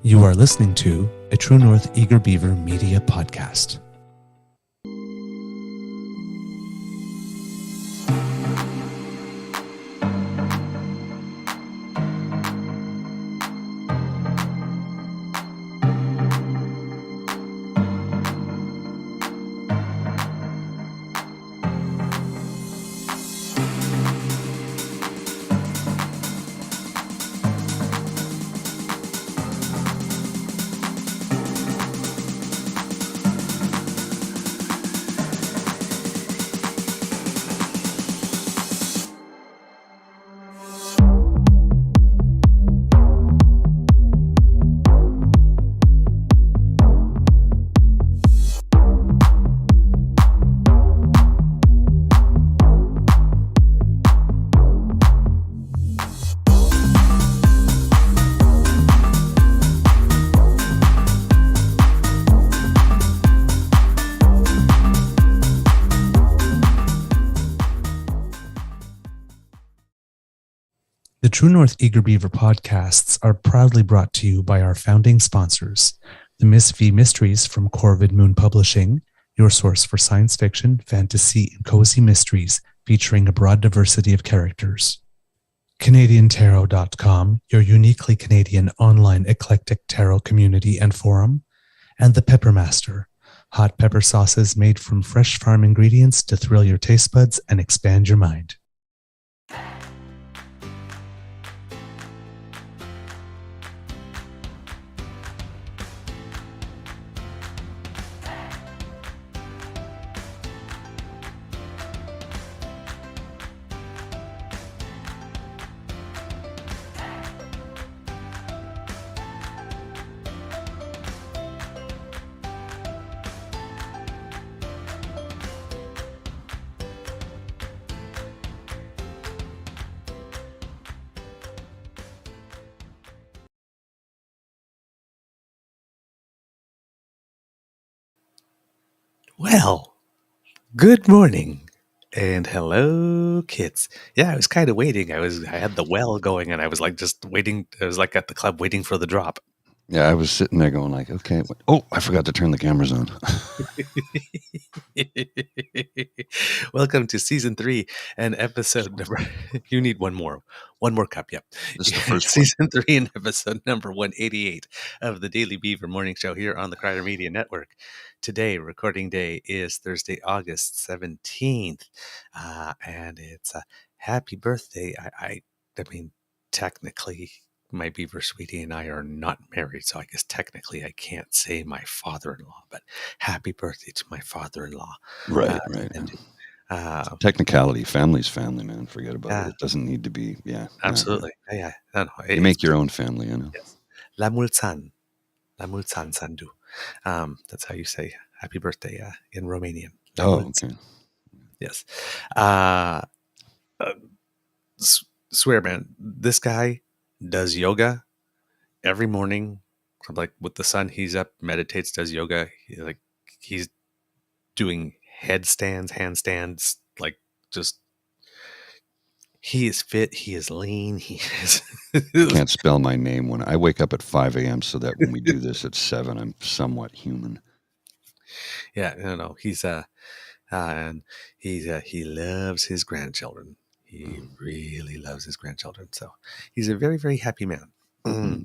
You are listening to a True North Eager Beaver media podcast. The True North Eager Beaver podcasts are proudly brought to you by our founding sponsors, the Miss V Mysteries from Corvid Moon Publishing, your source for science fiction, fantasy, and cozy mysteries featuring a broad diversity of characters. CanadianTarot.com, your uniquely Canadian online eclectic tarot community and forum, and The Peppermaster, hot pepper sauces made from fresh farm ingredients to thrill your taste buds and expand your mind. Well, good morning and hello, kids. Yeah, I was kind of waiting. I had the well going, and I was like just waiting. I was like at the club waiting for the drop. Yeah, I was sitting there going like, okay, oh, I forgot to turn the cameras on. Welcome to season 3 and episode number. You need one more cup. Yep. This is the first one. Season 3 and episode number 188 of the Daily Beaver Morning Show here on the Crider Media Network. Today, recording day is Thursday, August 17th, and it's a happy birthday. I mean, technically, my Beaver sweetie and I are not married, so I guess technically I can't say my father-in-law, but happy birthday to my father-in-law. Right. And, Technicality, family's family, man. Forget about yeah. it. It doesn't need to be, Absolutely. Yeah. No, you make your own family, you know. Yes. La mulțan sandu. That's how you say happy birthday in Romanian. Okay. Yes. Swear, man, this guy does yoga every morning. Like with the sun, he's up, meditates, does yoga. He's doing headstands, handstands, like just. He is fit. He is lean. He is. Can't spell my name when I wake up at 5 a.m. so that when we do this at 7, I'm somewhat human. Yeah, no. He's and he loves his grandchildren. He really loves his grandchildren. So he's a very, very happy man.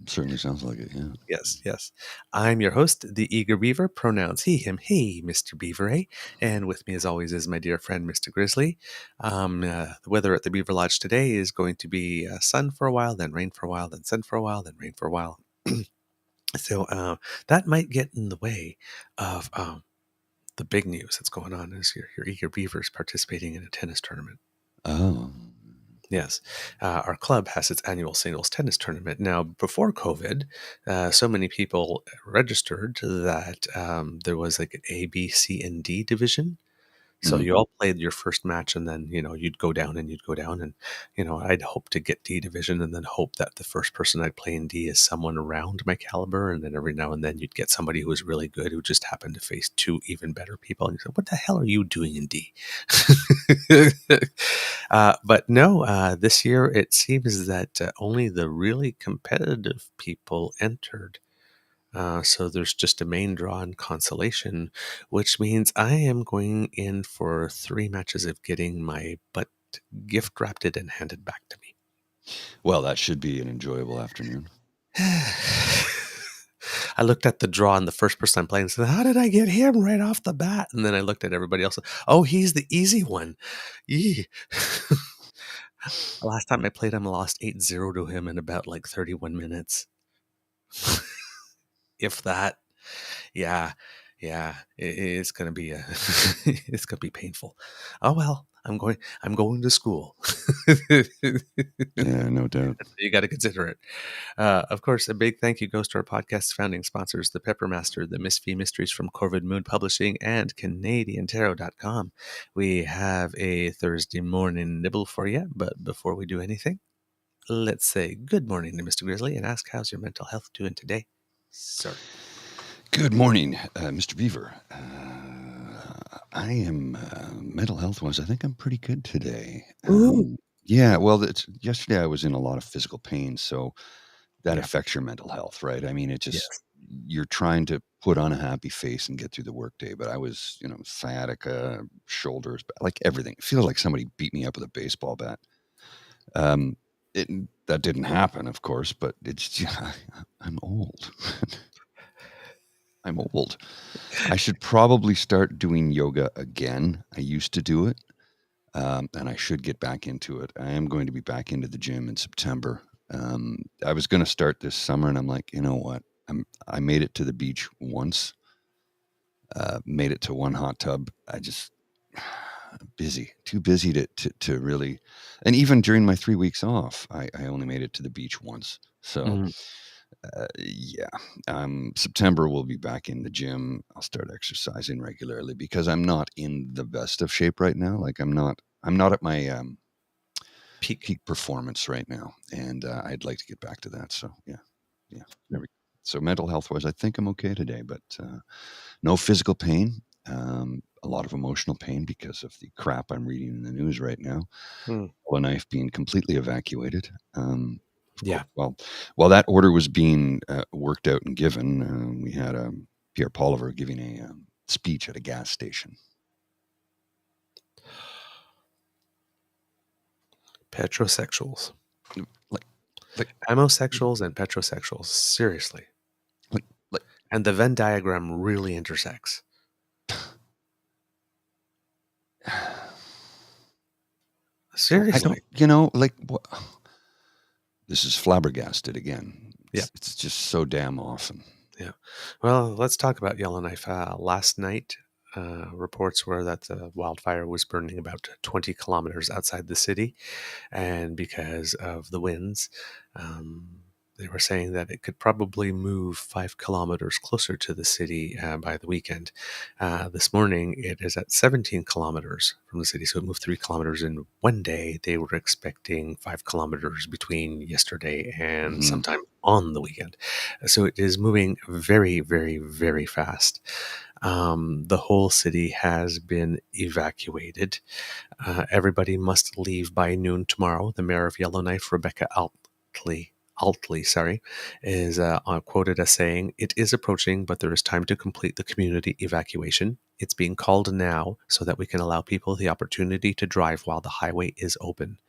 Certainly sounds like it, yeah. Yes. I'm your host, the Eager Beaver, pronouns he, him, he, Mr. Beaver, eh? And with me, as always, is my dear friend, Mr. Grizzly. The weather at the Beaver Lodge today is going to be sun for a while, then rain for a while, then sun for a while, then rain for a while. So that might get in the way of the big news that's going on is your Eager Beavers participating in a tennis tournament. Oh. Yes. Our club has its annual singles tennis tournament. Now, before COVID, so many people registered that there was like an A, B, C, and D division. So you all played your first match, and then, you'd go down and you'd go down. And, I'd hope to get D division and then hope that the first person I'd play in D is someone around my caliber. And then every now and then you'd get somebody who was really good who just happened to face 2 even better people. And you said, what the hell are you doing in D? But no, this year it seems that only the really competitive people entered So there's just a main draw and consolation, which means I am going in for 3 matches of getting my butt gift wrapped and handed back to me. Well, that should be an enjoyable afternoon. I looked at the draw and the first person I'm playing and said, how did I get him right off the bat? And then I looked at everybody else. Oh, he's the easy one. Yee. The last time I played him, I lost 8-0 to him in about like 31 minutes. If that. Yeah. It's gonna be it's gonna be painful. Oh well, I'm going to school. Yeah, no doubt. You got to consider it. Of course, a big thank you goes to our podcast's founding sponsors, the Peppermaster, the Miss V Mysteries from Corvid Moon Publishing, and CanadianTarot.com. We have a Thursday morning nibble for you, but before we do anything, let's say good morning to Mr. Grizzly and ask how's your mental health doing today, sir? Good morning, Mr. Beaver. I am mental health-wise. I think I'm pretty good today. Yeah, well, yesterday I was in a lot of physical pain, so that affects your mental health, right? I mean, you're trying to put on a happy face and get through the workday, but I was, sciatica, shoulders, like everything. It feels like somebody beat me up with a baseball bat. That didn't happen, of course, but I'm old. I'm old. I should probably start doing yoga again. I used to do it, and I should get back into it. I am going to be back into the gym in September. I was going to start this summer, and I'm like, you know what? I made it to the beach once, made it to one hot tub. Too busy to really, and even during my 3 weeks off, I only made it to the beach once. So. Yeah. September we'll be back in the gym. I'll start exercising regularly because I'm not in the best of shape right now. Like I'm not at my peak performance right now, and I'd like to get back to that. So yeah. There we go. So mental health wise, I think I'm okay today, but no physical pain. A lot of emotional pain because of the crap I'm reading in the news right now. Yellowknife being completely evacuated. Yeah. Well, while that order was being worked out and given, we had Pierre Poilievre giving a speech at a gas station. Petrosexuals. Like Homosexuals and petrosexuals. Seriously. And the Venn diagram really intersects. Seriously. What? This is flabbergasted again. It's just so damn often. Yeah. Well, let's talk about Yellowknife. Last night, reports were that the wildfire was burning about 20 kilometers outside the city. And because of the winds, they were saying that it could probably move 5 kilometers closer to the city by the weekend. This morning, it is at 17 kilometers from the city, so it moved 3 kilometers in one day. They were expecting 5 kilometers between yesterday and sometime on the weekend. So it is moving very, very, very fast. The whole city has been evacuated. Everybody must leave by noon tomorrow. The mayor of Yellowknife, Rebecca Altley, is quoted as saying, "It is approaching, but there is time to complete the community evacuation. It's being called now so that we can allow people the opportunity to drive while the highway is open.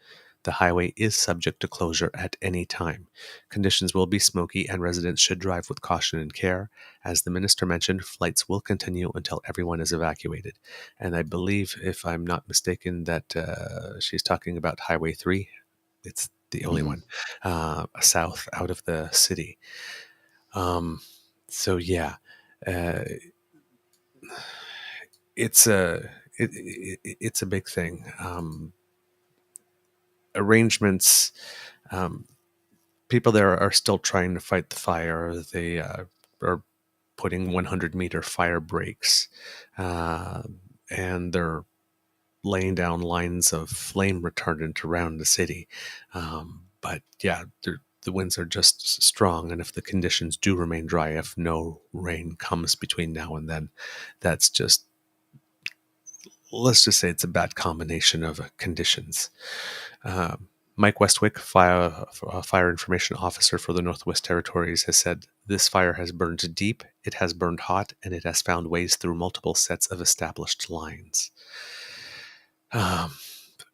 The highway is subject to closure at any time. Conditions will be smoky and residents should drive with caution and care. As the minister mentioned, flights will continue until everyone is evacuated." And I believe, if I'm not mistaken, that she's talking about Highway 3. It's the only one south out of the city. So yeah, it's a big thing. Arrangements. People there are still trying to fight the fire. They are putting 100-meter fire breaks, and they're laying down lines of flame retardant around the city. But yeah, the winds are just strong, and if the conditions do remain dry, if no rain comes between now and then, that's just, let's just say it's a bad combination of conditions. Mike Westwick, fire information officer for the Northwest Territories, has said this fire has burned deep, it has burned hot, and it has found ways through multiple sets of established lines.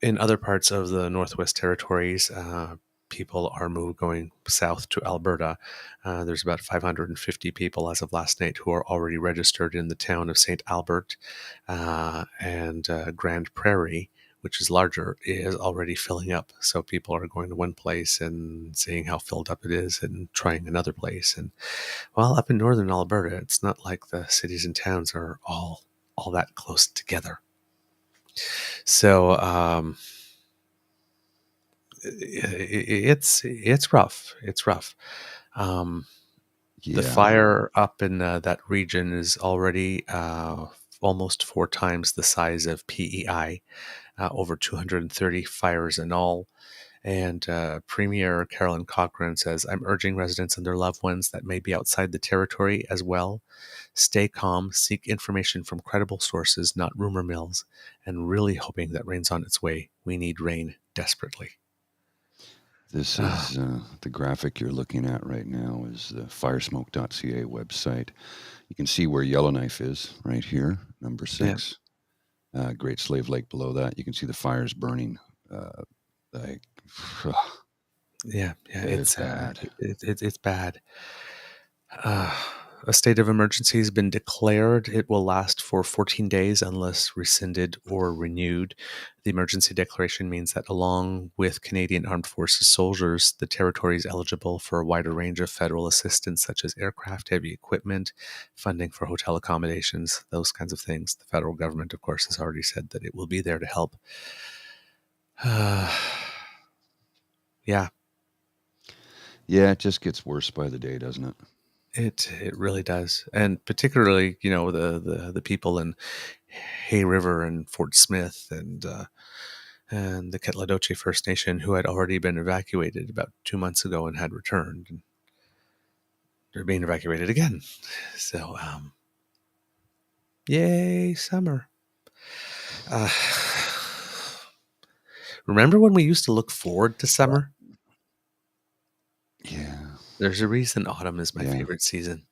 In other parts of the Northwest Territories, people are going south to Alberta. There's about 550 people as of last night who are already registered in the town of St. Albert, and Grand Prairie, which is larger, is already filling up. So people are going to one place and seeing how filled up it is and trying another place. And while up in northern Alberta, it's not like the cities and towns are all that close together. So it's rough. It's rough. The fire up in that region is already almost 4 times the size of PEI, over 230 fires in all. And Premier Carolyn Cochrane says, I'm urging residents and their loved ones that may be outside the territory as well. Stay calm, seek information from credible sources, not rumor mills, and really hoping that rain's on its way. We need rain desperately. This is the graphic you're looking at right now is the firesmoke.ca website. You can see where Yellowknife is right here, number 6. Yeah. Great Slave Lake below that. You can see the fires burning. It's bad. It's bad. A state of emergency has been declared. It will last for 14 days unless rescinded or renewed. The emergency declaration means that along with Canadian Armed Forces soldiers, the territory is eligible for a wider range of federal assistance, such as aircraft, heavy equipment, funding for hotel accommodations, those kinds of things. The federal government, of course, has already said that it will be there to help. Yeah, it just gets worse by the day, doesn't it? It really does, and particularly the people in Hay River and Fort Smith and the Ketladoche First Nation who had already been evacuated about 2 months ago and had returned, and they're being evacuated again. So, yay summer! Remember when we used to look forward to summer? Yeah. There's a reason autumn is my favorite season.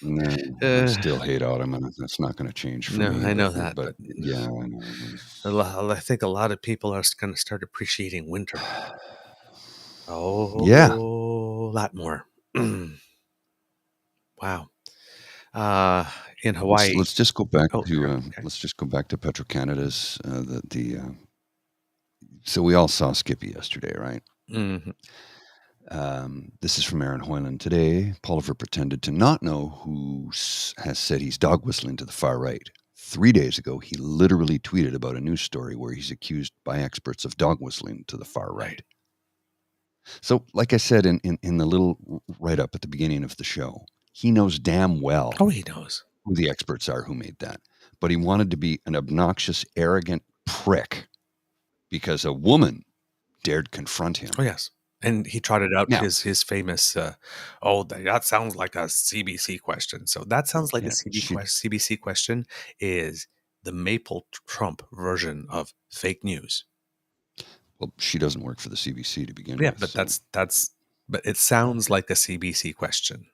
No, I still hate autumn, and that's not going to change for me. I know that, but yeah, I know. I think a lot of people are going to start appreciating winter. Oh, yeah, a lot more. Wow. In Hawaii, let's just go back to okay. let's just go back to Petro-Canada's so we all saw Skippy yesterday, right? Mm-hmm. This is from Aaron Hoyland. Today, Poilievre pretended to not know who has said he's dog whistling to the far right. 3 days ago, he literally tweeted about a news story where he's accused by experts of dog whistling to the far right. So, like I said in the little write-up at the beginning of the show, he knows damn well he knows who the experts are who made that. But he wanted to be an obnoxious, arrogant prick because a woman dared confront him. Oh, yes. And he trotted out his famous, that sounds like a CBC question. So that sounds like a CBC question is the Maple Trump version of fake news. Well, she doesn't work for the CBC to begin with. Yeah, but but it sounds like a CBC question.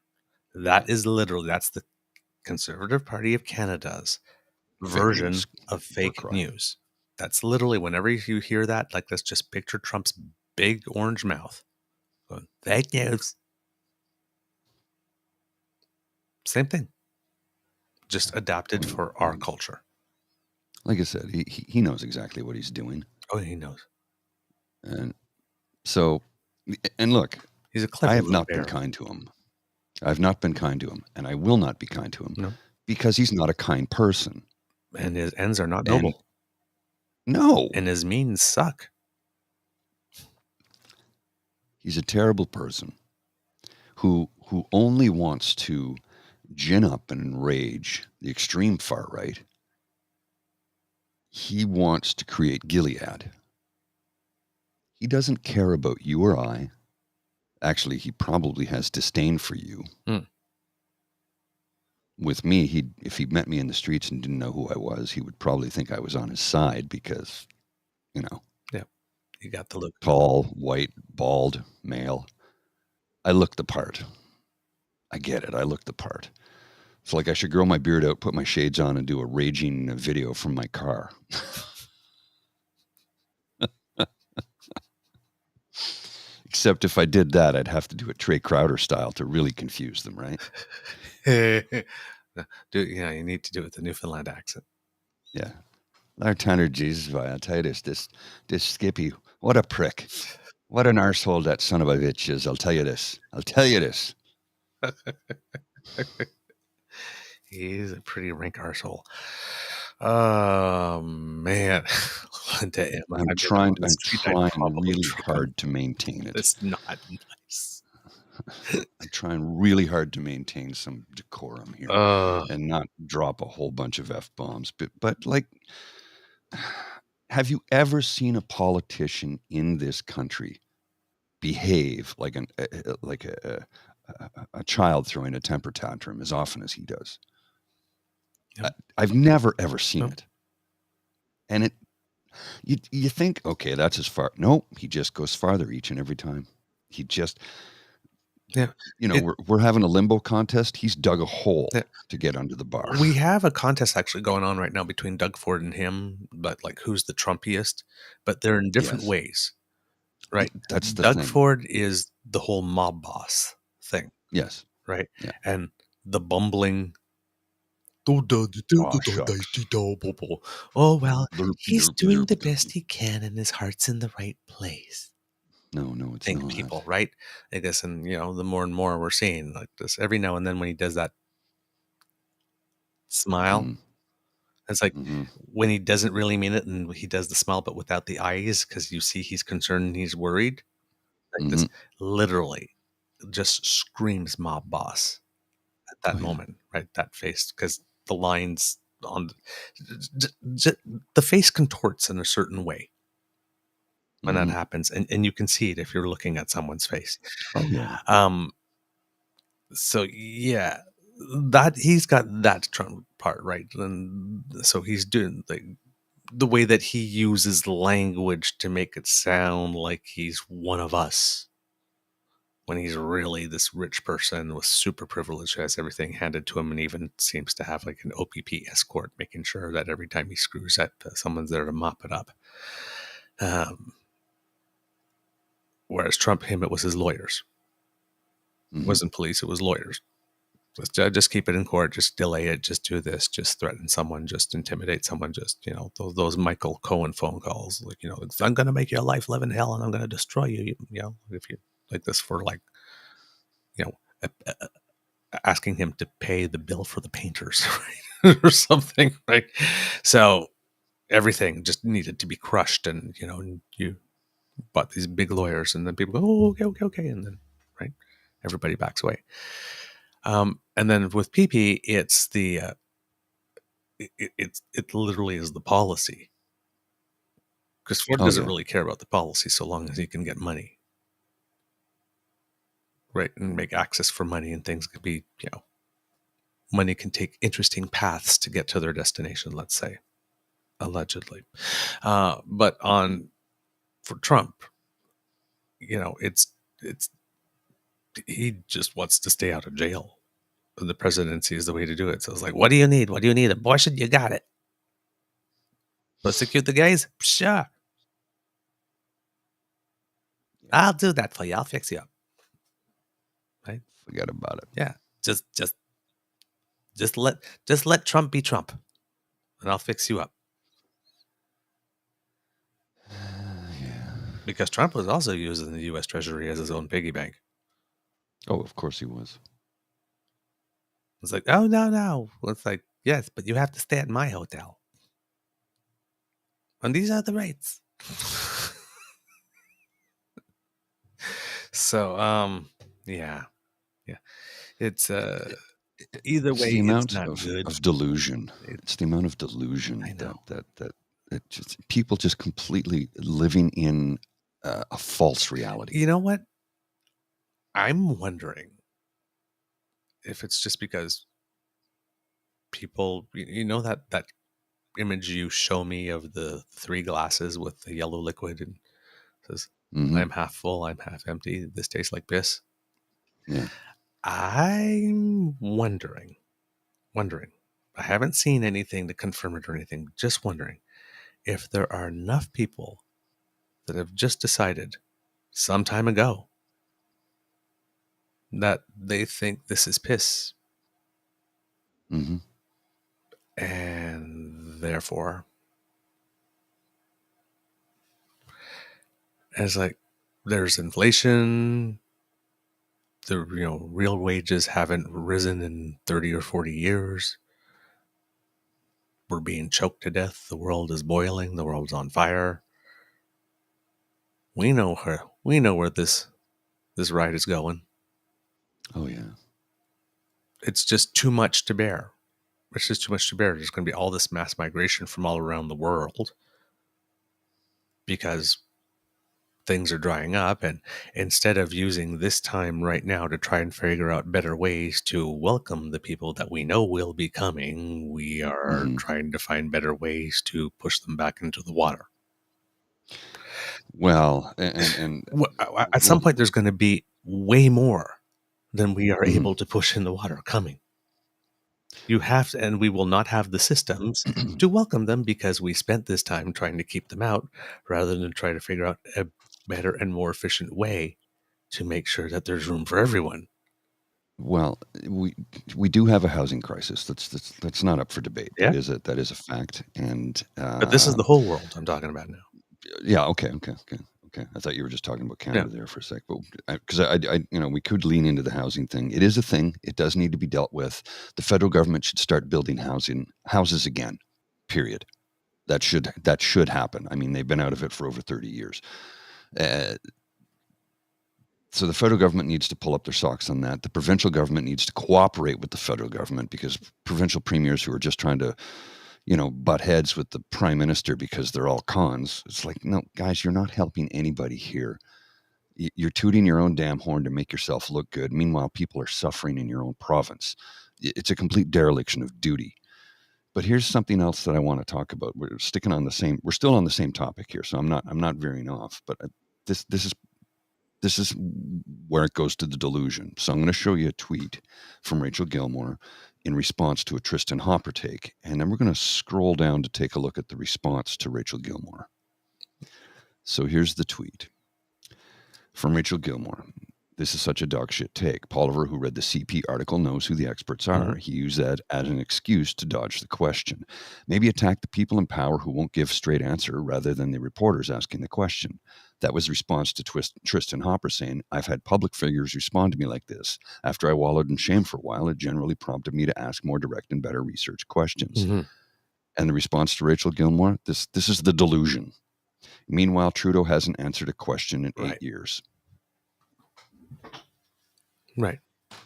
That is literally, that's the Conservative Party of Canada's version of fake news. That's literally, whenever you hear that, like, let's just picture Trump's big orange mouth going, fake news. Same thing. Just adapted for our culture. Like I said, he knows exactly what he's doing. Oh, he knows. And so, and look, he's a clever I have not been kind to him. I've not been kind to him, and I will not be kind to him because he's not a kind person. And his ends are not noble. No. And his means suck. He's a terrible person who only wants to gin up and enrage the extreme far right. He wants to create Gilead. He doesn't care about you or I. Actually, he probably has disdain for you. With me, if he met me in the streets and didn't know who I was, he would probably think I was on his side because, Yeah. You got the look. Tall, white, bald, male. I look the part. I get it. I look the part. It's like I should grow my beard out, put my shades on, and do a raging video from my car. Except if I did that, I'd have to do it Trey Crowder style to really confuse them, right? You need to do it with the Newfoundland accent. Yeah. Our Tanner Jesus, I tell you this Skippy, what a prick. What an arsehole that son of a bitch is. I'll tell you this. He's a pretty rank arsehole. Oh man. I'm trying really hard to maintain it. It's not nice. I'm trying really hard to maintain some decorum here and not drop a whole bunch of F-bombs. But like, have you ever seen a politician in this country behave like a child throwing a temper tantrum as often as he does? Yep. I've never ever seen it. And you think, okay, that's as far. No, he just goes farther each and every time. He just, we're having a limbo contest. He's dug a hole to get under the bar. We have a contest actually going on right now between Doug Ford and him, but like who's the Trumpiest? But they're in different ways, right? That's the Doug thing. Ford is the whole mob boss thing. Yes. Right. Yeah. And the bumbling. Oh, well, he's doing the best he can and his heart's in the right place. No, it's not. People, right? I guess, and the more and more we're seeing like this every now and then when he does that smile, it's like when he doesn't really mean it and he does the smile, but without the eyes, because you see he's concerned and he's worried. Like this literally just screams mob boss at that moment, right? That face, because the lines on the face contorts in a certain way when that happens, and you can see it if you're looking at someone's face. Oh yeah. So yeah, that he's got that Trump part right, and so he's doing the way that he uses language to make it sound like he's one of us, when he's really this rich person with super privilege, has everything handed to him, and even seems to have like an OPP escort, making sure that every time he screws up, someone's there to mop it up. Whereas Trump, it was his lawyers. It wasn't police, it was lawyers. Just keep it in court, just delay it, just do this, just threaten someone, just intimidate someone, just, those Michael Cohen phone calls, like, I'm going to make your life live in hell and I'm going to destroy you, if you like this for like, asking him to pay the bill for the painters, right? Or something, right? So everything just needed to be crushed, and you bought these big lawyers, and then people go, oh, okay, and then right, everybody backs away. And then with PP, it's the it literally is the policy, because Ford doesn't really care about the policy so long as he can get money. Right, and make access for money, and things could be, money can take interesting paths to get to their destination, let's say, allegedly. But for Trump, it's he just wants to stay out of jail. The presidency is the way to do it. So it's like, what do you need? What do you need? Abortion? You got it. Prosecute the gays? Sure. I'll do that for you. I'll fix you up. Right? Forget about it. Yeah. Just let Trump be Trump, and I'll fix you up. Yeah. Because Trump was also using the U.S. Treasury as his own piggy bank. Oh, of course he was. It's like, oh, no. It's like, yes, but you have to stay at my hotel. And these are the rates. So, yeah. It's either way, the amount it's not good. Of delusion. It's the amount of delusion that it just, people just completely living in a false reality. You know what? I'm wondering if it's just because people, that image you show me of the 3 glasses with the yellow liquid, and Says, Mm-hmm. I'm half full, I'm half empty. This tastes like piss. Yeah. I'm wondering. I haven't seen anything to confirm it or anything. Just wondering if there are enough people that have just decided some time ago that they think this is piss. Mm-hmm. And therefore, it's like there's inflation. The real wages haven't risen in 30 or 40 years. We're being choked to death. The world is boiling. The world's on fire. We know her. We know where this ride is going. Oh yeah. It's just too much to bear. It's just too much to bear. There's going to be all this mass migration from all around the world because things are drying up. And instead of using this time right now to try and figure out better ways to welcome the people that we know will be coming, we are Mm-hmm. trying to find better ways to push them back into the water. Well, and at some point, there's going to be way more than we are mm-hmm. able to push in the water coming. You have to, and we will not have the systems to welcome them because we spent this time trying to keep them out rather than try to figure out a better and more efficient way to make sure that there's room for everyone. Well, we do have a housing crisis. That's not up for debate. Yeah. That is a fact. And But this is the whole world I'm talking about now. Yeah. Okay. I thought you were just talking about Canada there for a sec, but because I we could lean into the housing thing. It is a thing. It does need to be dealt with. The federal government should start building houses again. Period. That should happen. I mean, they've been out of it for over 30 years. So the federal government needs to pull up their socks on that. The provincial government needs to cooperate with the federal government because provincial premiers who are just trying to butt heads with the prime minister because they're all cons. It's like, no, guys, you're not helping anybody here. You're tooting your own damn horn to make yourself look good. Meanwhile, people are suffering in your own province. It's a complete dereliction of duty. But here's something else that I want to talk about. We're still on the same topic here. So I'm not veering off, but this is where it goes to the delusion. So I'm going to show you a tweet from Rachel Gilmore in response to a Tristan Hopper take. And then we're going to scroll down to take a look at the response to Rachel Gilmore. So here's the tweet from Rachel Gilmore. This is such a dog shit take. Poilievre, who read the CP article, knows who the experts are. Mm-hmm. He used that as an excuse to dodge the question. Maybe attack the people in power who won't give straight answer rather than the reporters asking the question. That was response to Tristan Hopper saying, I've had public figures respond to me like this. After I wallowed in shame for a while, it generally prompted me to ask more direct and better research questions. Mm-hmm. And the response to Rachel Gilmore, this is the delusion. Meanwhile, Trudeau hasn't answered a question in 8 years. Right.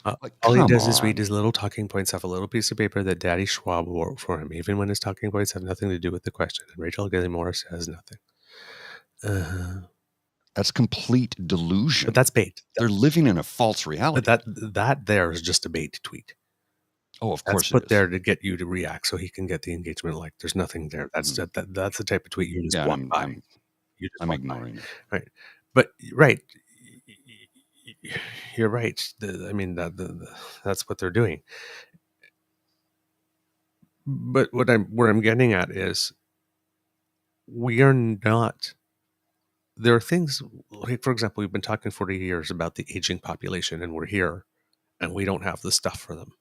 All he does is read his little talking points off a little piece of paper that Daddy Schwab wrote for him, even when his talking points have nothing to do with the question. And Rachel Gilmore says nothing. That's complete delusion. But that's bait. They're living in a false reality. But that there is just a bait tweet. Oh, of course, that's put there to get you to react, so he can get the engagement. Like there's nothing there. That's that's the type of tweet you just walk by. I'm ignoring it. Right, but right. You're right. That's what they're doing. But where I'm getting at is we are not. There are things like, for example, we've been talking 40 years about the aging population, and we're here, and we don't have the stuff for them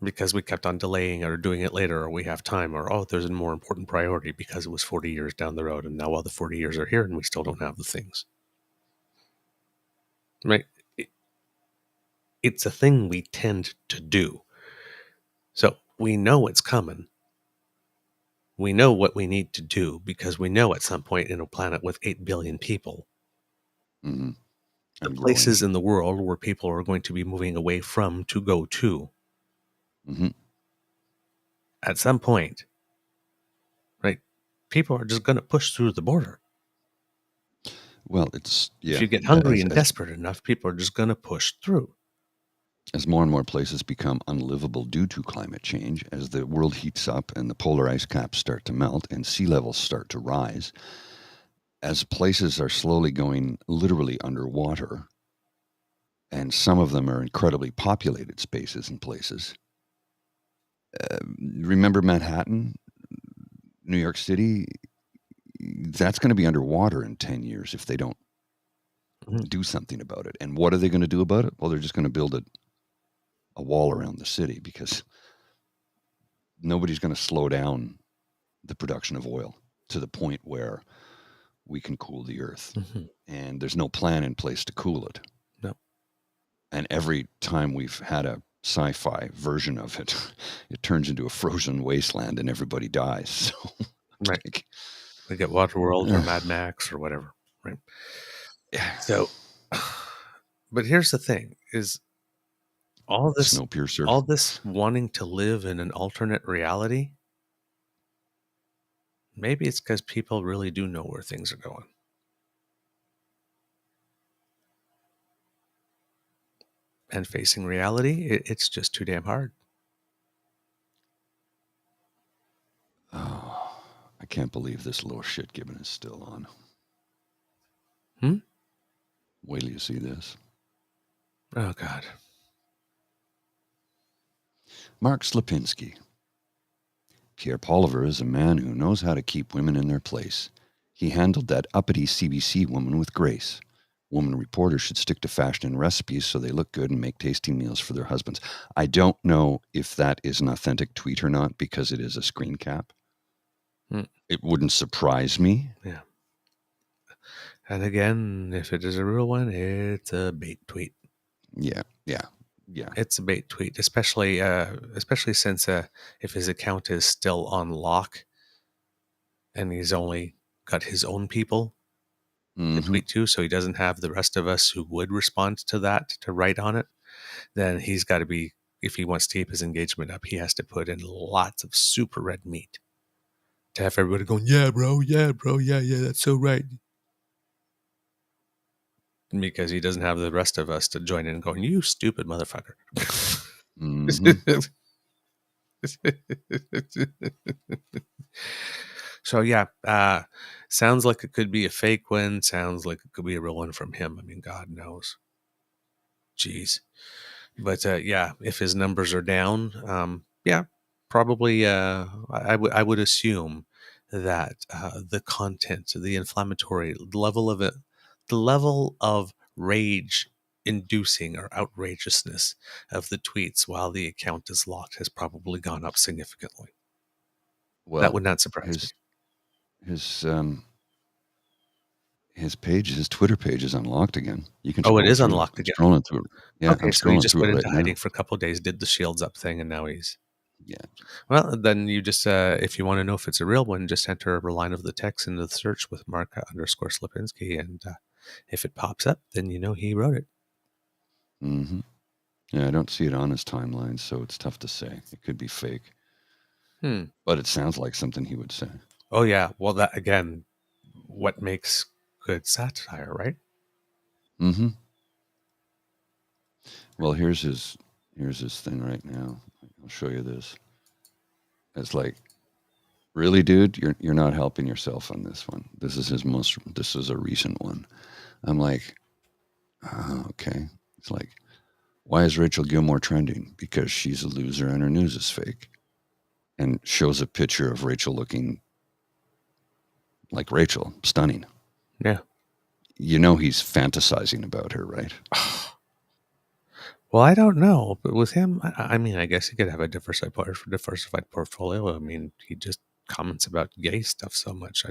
because we kept on delaying or doing it later, or we have time, or there's a more important priority because it was 40 years down the road, and now all the 40 years are here, and we still don't have the things. Right? It's a thing we tend to do. So we know it's coming. We know what we need to do because we know at some point in a planet with 8 billion people, mm-hmm. the places in the world where people are going to be moving away from to go to, mm-hmm. at some point, right? People are just going to push through the border. Well, if you get hungry and desperate enough, people are just going to push through. as more and more places become unlivable due to climate change, as the world heats up and the polar ice caps start to melt and sea levels start to rise, as places are slowly going literally underwater, and some of them are incredibly populated spaces and places. Remember Manhattan, New York City? That's going to be underwater in 10 years if they don't do something about it. And what are they going to do about it? Well, they're just going to build a wall around the city because nobody's going to slow down the production of oil to the point where we can cool the earth. Mm-hmm. And there's no plan in place to cool it. No. And every time we've had a sci-fi version of it, it turns into a frozen wasteland and everybody dies. So, right. Like, we get Waterworld or Mad Max or whatever. Right. So, but here's the thing: is all this wanting to live in an alternate reality. Maybe it's because people really do know where things are going. And facing reality, it's just too damn hard. Oh, I can't believe this little shit gibbon is still on. Wait till you see this. Oh, God. Mark Slapinski. Pierre Poilievre is a man who knows how to keep women in their place. He handled that uppity CBC woman with grace. Woman reporters should stick to fashion and recipes so they look good and make tasty meals for their husbands. I don't know if that is an authentic tweet or not because it is a screen cap. It wouldn't surprise me. Yeah. And again, if it is a real one, it's a bait tweet. Yeah. It's a bait tweet, especially since if his account is still on lock and he's only got his own people to tweet to, so he doesn't have the rest of us who would respond to that to write on it, then he's got to be, if he wants to keep his engagement up, he has to put in lots of super red meat to have everybody going, yeah, bro, yeah, that's so right. Because he doesn't have the rest of us to join in going, you stupid motherfucker. So yeah, sounds like it could be a fake one. Sounds like it could be a real one from him. I mean, God knows. Jeez. But yeah, if his numbers are down, yeah, probably. I would assume that the content, the inflammatory level of it, the level of rage inducing or outrageousness of the tweets while the account is locked has probably gone up significantly. Well, that would not surprise me. His page, his Twitter page is unlocked again. You can. Oh, it is unlocked again. Scrolling through it. Yeah, okay, I'm so he scrolling just through went it into right hiding now. for a couple of days, did the shields up thing, and now he's. Yeah. Well, then you just, if you want to know if it's a real one, just enter a line of the text into the search with Mark_Slapinski, and if it pops up, then you know he wrote it. Yeah, I don't see it on his timeline, so it's tough to say. It could be fake. But it sounds like something he would say. Oh yeah, well that again, what makes good satire, right? Well, here's his thing right now. I'll show you this. It's like, really, dude, you're not helping yourself on this one. This is a recent one. I'm like, oh, okay. It's like, why is Rachel Gilmore trending? Because she's a loser and her news is fake. And shows a picture of Rachel looking like Rachel, stunning. Yeah. You know he's fantasizing about her, right? Well, I don't know, but with him, I mean, I guess he could have a diversified portfolio. I mean, he just comments about gay stuff so much.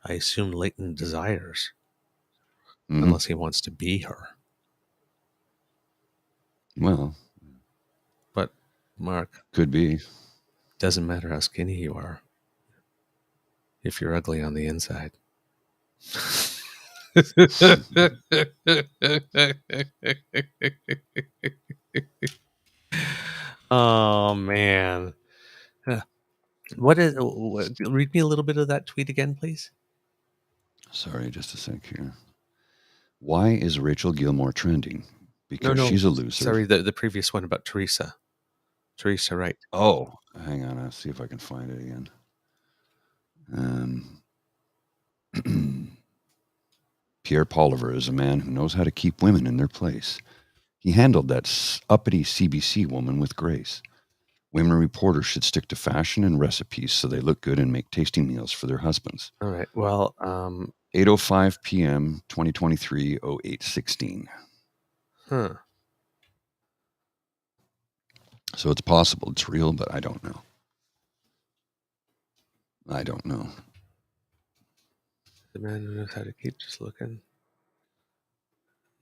I assume latent desires, unless he wants to be her. Well, but Mark, could be. Doesn't matter how skinny you are if you're ugly on the inside. Oh man. Read me a little bit of that tweet again, please. Sorry, just a sec here. Why is Rachel Gilmore trending? because she's a loser. Sorry, the previous one about Teresa Wright. Oh, hang on. I'll see if I can find it again. Pierre Poilievre is a man who knows how to keep women in their place. He handled that uppity CBC woman with grace. Women reporters should stick to fashion and recipes so they look good and make tasty meals for their husbands. All right. Well, 8:05 p.m. 2023 08:16. Huh. So it's possible it's real, but I don't know. The man who knows how to keep just looking.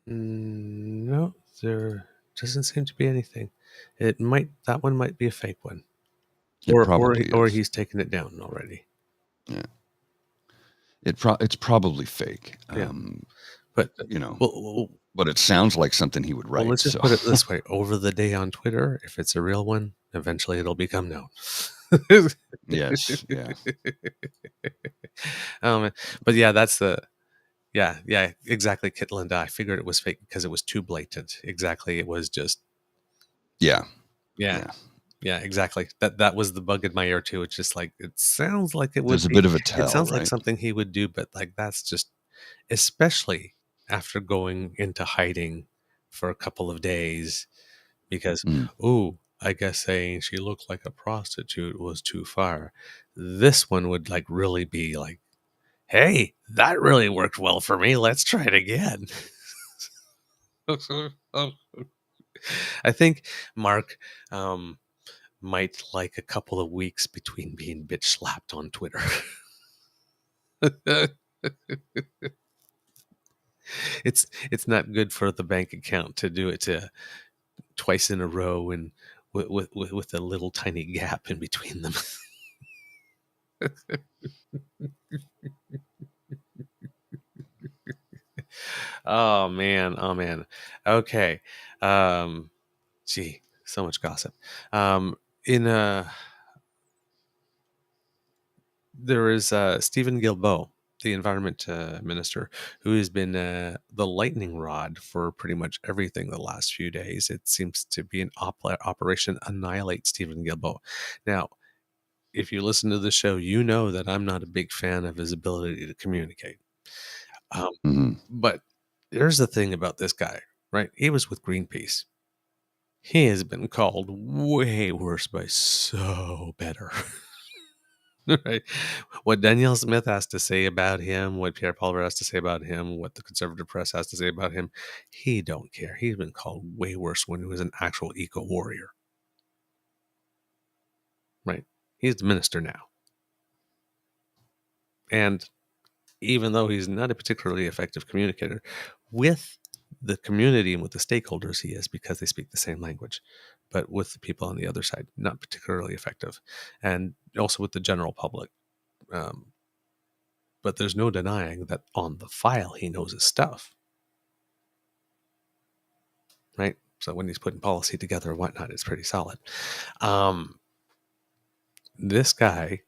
No, there doesn't seem to be anything. That one might be a fake one. Or he's taken it down already. Yeah. It's probably fake. Yeah. But but it sounds like something he would write. Well, let's just put it this way: over the day on Twitter, if it's a real one, eventually it'll become known. Yes. Yeah. But yeah, that's yeah, exactly, Kit Linda. I figured it was fake because it was too blatant. Exactly, it was just. Yeah, exactly. That was the bug in my ear too. It's just like it sounds like it would. There's a bit of a tell. It sounds right? like something he would do, but like that's just, especially after going into hiding for a couple of days, because I guess saying she looked like a prostitute was too far. This one would like really be like, hey, that really worked well for me. Let's try it again. I think Mark might like a couple of weeks between being bitch slapped on Twitter. It's not good for the bank account to do it twice in a row and with a little tiny gap in between them. Oh man. Okay. Gee, so much gossip. There is Stephen Guilbeault, the environment minister, who has been the lightning rod for pretty much everything the last few days. It seems to be an Operation Annihilate Stephen Guilbeault. Now, if you listen to the show, you know that I'm not a big fan of his ability to communicate. But here's the thing about this guy, right? He was with Greenpeace. He has been called way worse by so better. Right? What Danielle Smith has to say about him, what Pierre Poilievre has to say about him, what the conservative press has to say about him, he don't care. He's been called way worse when he was an actual eco warrior. Right? He's the minister now. And even though he's not a particularly effective communicator, with the community and with the stakeholders he is, because they speak the same language, but with the people on the other side, not particularly effective. And also with the general public. But there's no denying that on the file, he knows his stuff. Right? So when he's putting policy together and whatnot, it's pretty solid. This guy,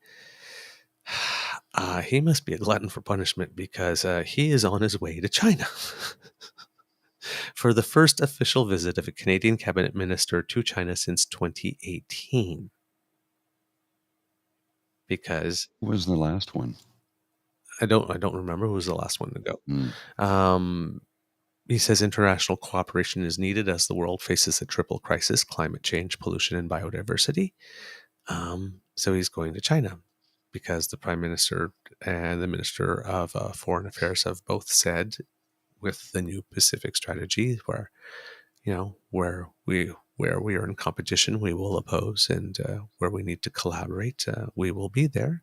he must be a glutton for punishment because he is on his way to China for the first official visit of a Canadian cabinet minister to China since 2018. Because what was the last one? I don't remember who was the last one to go. He says international cooperation is needed as the world faces a triple crisis: climate change, pollution, and biodiversity. So he's going to China because the Prime Minister and the Minister of Foreign Affairs have both said, with the new Pacific strategy, where we are in competition, we will oppose, and where we need to collaborate, we will be there.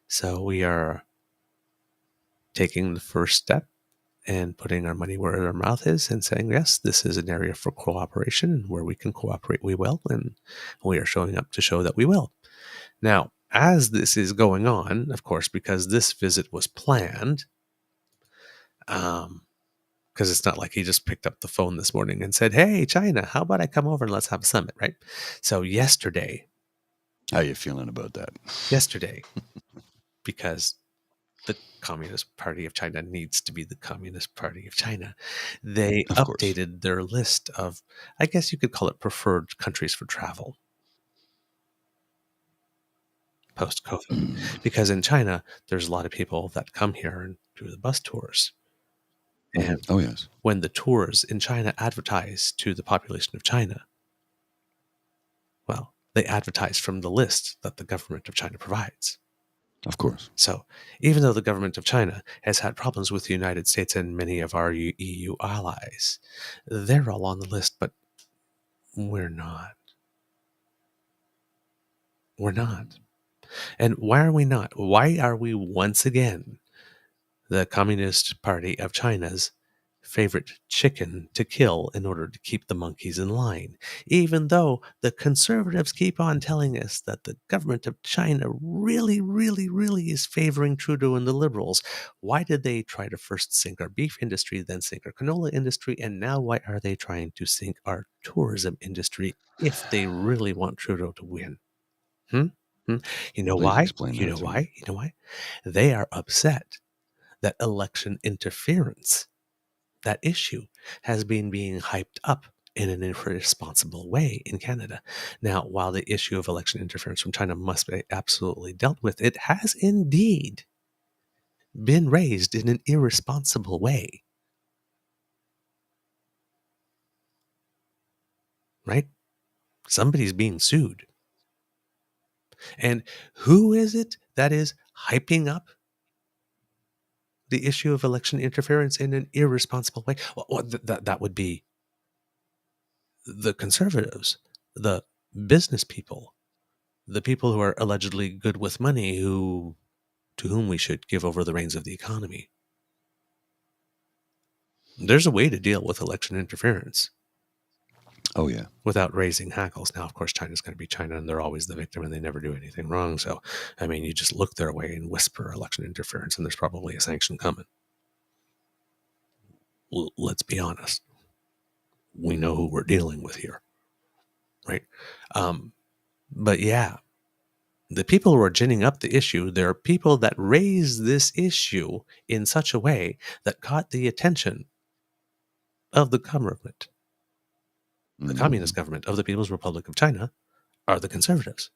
So we are taking the first step and putting our money where our mouth is and saying, yes, this is an area for cooperation, and where we can cooperate, we will. And we are showing up to show that we will. Now, as this is going on, of course, because this visit was planned, because it's not like he just picked up the phone this morning and said, hey, China, how about I come over and let's have a summit, right? So yesterday. How are you feeling about that? Yesterday, because the Communist Party of China needs to be the Communist Party of China. They Of course. updated their list of, I guess you could call it preferred countries for travel post-COVID. Because in China, there's a lot of people that come here and do the bus tours. And Oh, yes. when the tours in China advertise to the population of China, well, they advertise from the list that the government of China provides. Of course. So even though the government of China has had problems with the United States and many of our EU allies, they're all on the list, but we're not. We're not. And why are we not? Why are we once again the Communist Party of China's favorite chicken to kill in order to keep the monkeys in line, even though the conservatives keep on telling us that the government of China really, really, really is favoring Trudeau and the liberals? Why did they try to first sink our beef industry, then sink our canola industry, and now why are they trying to sink our tourism industry if they really want Trudeau to win? Hmm? Hmm? You know Please why? explain You that know to me. why? You know why? They are upset that election interference, that issue, has been being hyped up in an irresponsible way in Canada. Now, while the issue of election interference from China must be absolutely dealt with, it has indeed been raised in an irresponsible way. Right? Somebody's being sued. And who is it that is hyping up the issue of election interference in an irresponsible way? Well, that would be the conservatives, the business people, the people who are allegedly good with money, to whom we should give over the reins of the economy. There's a way to deal with election interference Oh, yeah. without raising hackles. Now, of course, China's going to be China, and they're always the victim, and they never do anything wrong. So, I mean, you just look their way and whisper election interference, and there's probably a sanction coming. Let's be honest. We know who we're dealing with here, right? But yeah, the people who are ginning up the issue, there are people that raise this issue in such a way that caught the attention of the government. The communist government of the People's Republic of China are the conservatives.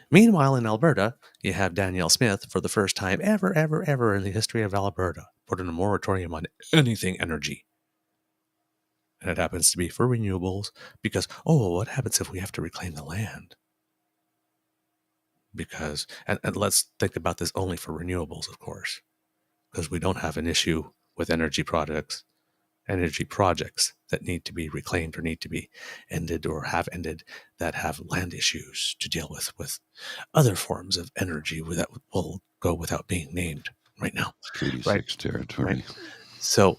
Meanwhile, in Alberta, you have Danielle Smith, for the first time ever, ever, ever in the history of Alberta, put in a moratorium on anything energy. And it happens to be for renewables because, what happens if we have to reclaim the land? Because, and let's think about this only for renewables, of course, because we don't have an issue with energy projects that need to be reclaimed or need to be ended or have ended, that have land issues to deal with other forms of energy that will go without being named right now. Treaty Right? 6 territory. Right. So,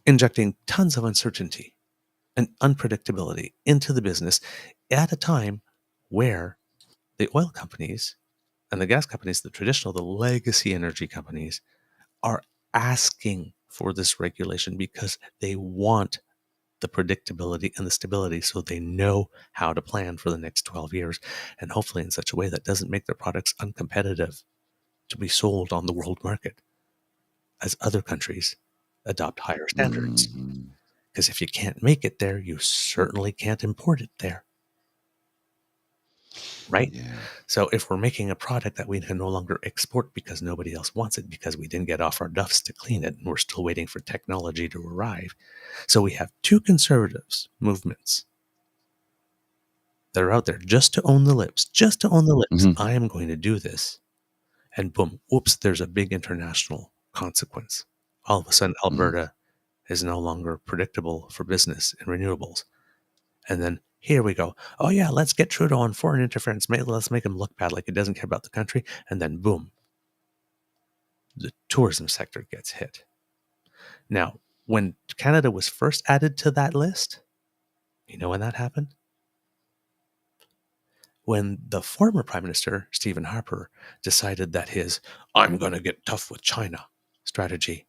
injecting tons of uncertainty and unpredictability into the business at a time where the oil companies and the gas companies, the traditional, the legacy energy companies, are asking for this regulation because they want the predictability and the stability so they know how to plan for the next 12 years, and hopefully in such a way that doesn't make their products uncompetitive to be sold on the world market as other countries adopt higher standards. Because if you can't make it there, you certainly can't import it there. Right? Yeah. So if we're making a product that we can no longer export because nobody else wants it, because we didn't get off our duffs to clean it, and we're still waiting for technology to arrive. So we have two conservatives movements that are out there just to own the libs, I am going to do this. And boom, whoops, there's a big international consequence. All of a sudden, Alberta is no longer predictable for business in renewables. And then here we go. Oh yeah, let's get Trudeau on foreign interference. Let's make him look bad, like he doesn't care about the country. And then boom, the tourism sector gets hit. Now, when Canada was first added to that list, you know when that happened? When the former Prime Minister, Stephen Harper, decided that his "I'm going to get tough with China" strategy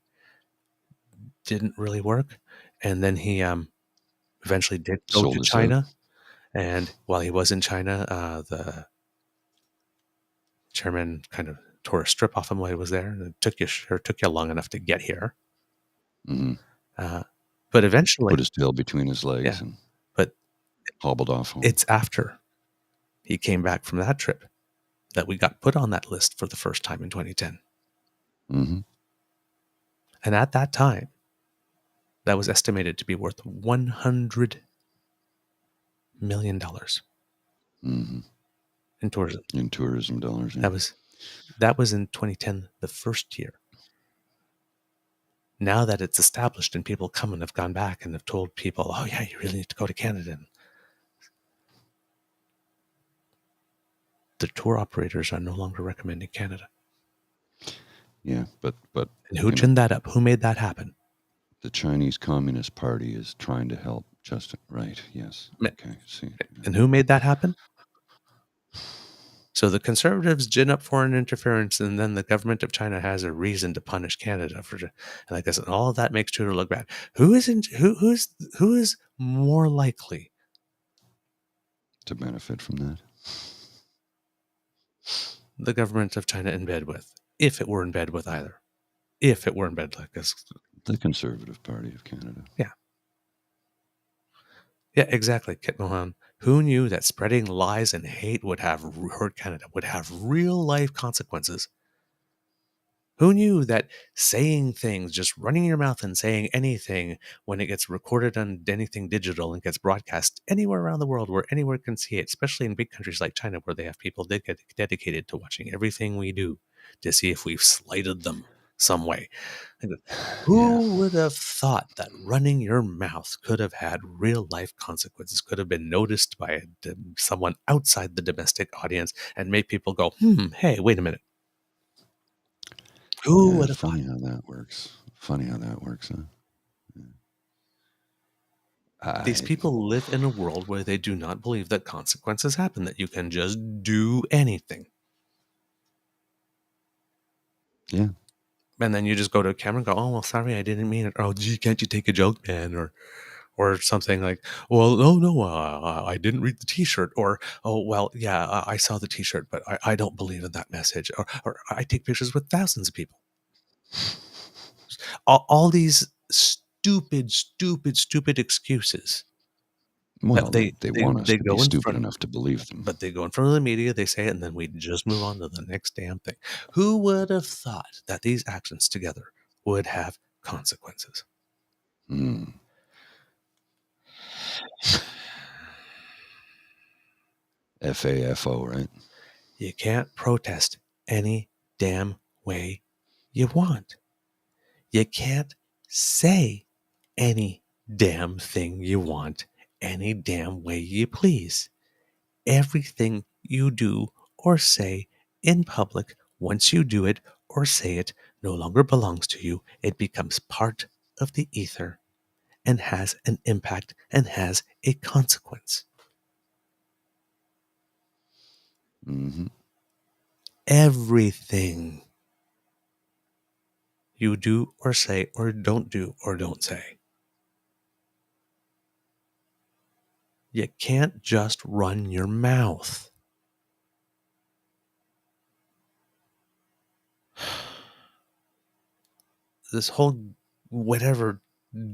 didn't really work. And then he eventually did go Sold to us out. China. And while he was in China, the chairman kind of tore a strip off him while he was there, and it took you long enough to get here. Mm-hmm. But eventually, put his tail between his legs and but hobbled off home. It's after he came back from that trip that we got put on that list for the first time in 2010. Mm-hmm. And at that time, that was estimated to be worth $100 million Mm-hmm. in tourism. In tourism dollars. Yeah. That was in 2010, the first year. Now that it's established and people come and have gone back and have told people, oh yeah, you really need to go to Canada. And the tour operators are no longer recommending Canada. Yeah, but and who ginned that up? Who made that happen? The Chinese Communist Party is trying to help Justin. Right? Yes. Okay. See. And who made that happen? So the Conservatives gin up foreign interference, and then the government of China has a reason to punish Canada for, and like I said, all of that makes Trudeau look bad. Who is more likely to benefit from that? The government of China in bed with, if it were in bed with either, if it were in bed like this, the Conservative Party of Canada. Yeah, exactly, Kit Mohan. Who knew that spreading lies and hate would have hurt Canada, would have real life consequences? Who knew that saying things, just running your mouth and saying anything when it gets recorded on anything digital and gets broadcast anywhere around the world where anyone can see it, especially in big countries like China where they have people dedicated to watching everything we do to see if we've slighted them some way. Who would have thought that running your mouth could have had real life consequences, could have been noticed by someone outside the domestic audience and made people go, hey, wait a minute. Who would have thought? Funny how that works. Huh? Yeah. These people live in a world where they do not believe that consequences happen, that you can just do anything. Yeah. And then you just go to a camera and go, oh, well, sorry, I didn't mean it. Oh, gee, can't you take a joke, man? Or something like, well, no, I didn't read the T-shirt. Or, oh, well, yeah, I saw the T-shirt, but I don't believe in that message. Or I take pictures with thousands of people. All these stupid excuses. Well, they want us to be stupid enough to believe them. But they go in front of the media, they say it, and then we just move on to the next damn thing. Who would have thought that these actions together would have consequences? FAFO, right? You can't protest any damn way you want. You can't say any damn thing you want any damn way you please. Everything you do or say in public, once you do it or say it, no longer belongs to you. It becomes part of the ether and has an impact and has a consequence. Mm-hmm. Everything you do or say or don't say. You can't just run your mouth. This whole whatever,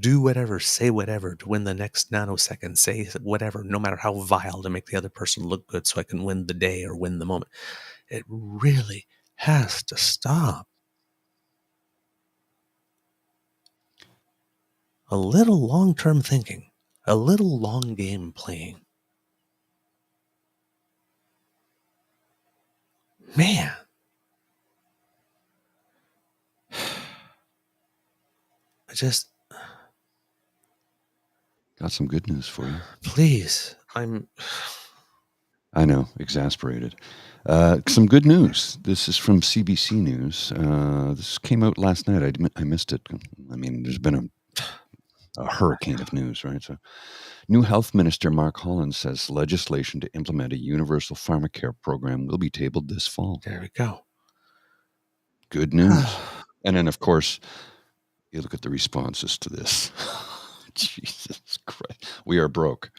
do whatever, say whatever to win the next nanosecond, say whatever, no matter how vile, to make the other person look good so I can win the day or win the moment. It really has to stop. A little long-term thinking, a little long game playing. Man. I just got some good news for you. Please. I know, exasperated. Some good news. This is from CBC News. This came out last night. I missed it. I mean, there's been a hurricane of news, right? So, new Health Minister Mark Holland says legislation to implement a universal pharmacare program will be tabled this fall. There we go. Good news. And then, of course, you look at the responses to this. Jesus Christ. We are broke.